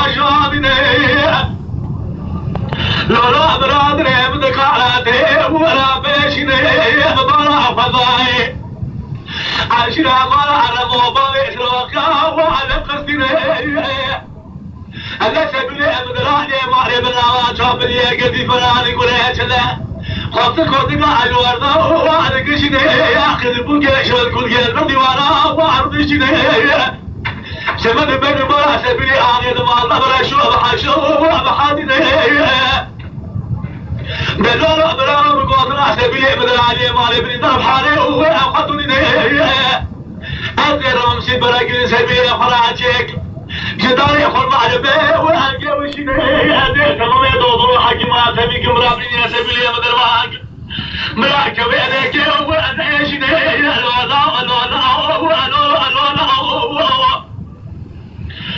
خشابني لولا برادري بدكاراتي ولا بيشني بلا فضاي عشرة مرة موبايل شروكا وعلى قصدني أنا سبيلي أمدراني ماري بالله شابلي قدي فراني قولي كذا خطك على الوردة وعلى قشني ياخذ بوكيش والكل قلب ديوانا وعرضشني شمد بين مرة سبيلي آغيد ما الله بلا شو بحشو وبحادني بدور أبرار بقوتنا سبيلي بدراني ماري بني ضرب حالي وأخذني أنت رمسي براقين سبيلي فراتيك جداري خل معربه وأنجي وشيني أنت تمامي دوضو حكيمات سبيك مرابرين يا سبيلي مدر معك مراكب عليك وأنت يشيني الوضع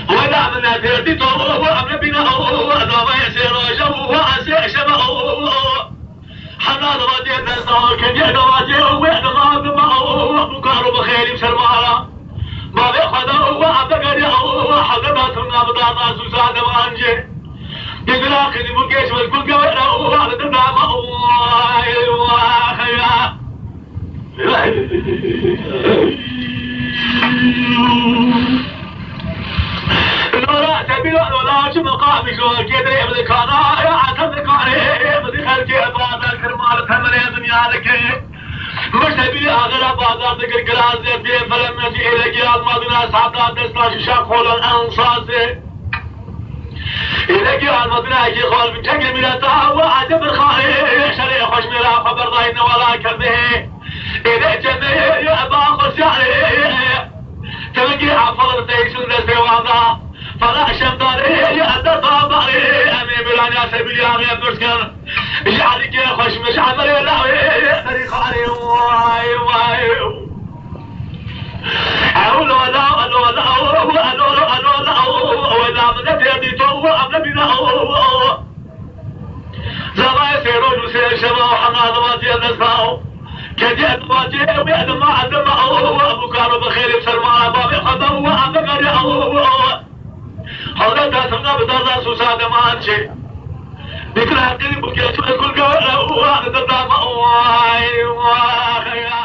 ولا من أتردي طوه وأمن بنا وأدوما يسير وجوه وأسير شبه حنان راجع نسار كجد راجع وأدوما بمعه بكار بخير بسرمارا ما بيخذ وعبقر حقبتنا بضاطا سوساد وانجي يقول اخذ بكيش والكل قوينا وعلى دمنا خيا لولا سبيل ولا شو مقامي شو كدري ابن كانا يا عتب كاري ابن خلكي بعد الكرمال ثمن دنيا لك مش تبي أغلب بازار ذكر كلاس ذي فلم نجي إلى جهاز مدينة سعادة دستاش شاقول الأنصاص إلى جهاز مدينة يجي خال من جنگ ملتا وعجب الخاري شريع خوش ملا خبر ضاين ولا كرده إلى جنة يا أبا خشاري تلقي حفظ تيسون دستي واضح فلا شمداري يا أدى طاباري أمي بلانيا سبيلي آغي برسكن جعلك يا خوش مش عمري لاوي طريقاري واي واي أولو لا أولو لا أولو لا ولا من تبدي تو أبدا بنا زوايا سيرون وسير شباب وحماد واتي النساو كجد واتي ويد ما عدم أبو كارو بخير بسلمان بابي خضر وأبقر هذا تاسمنا بدرنا سوساد ما أنشي ذكرى قلبك يا شو كل قوة وأنا تدام واي واي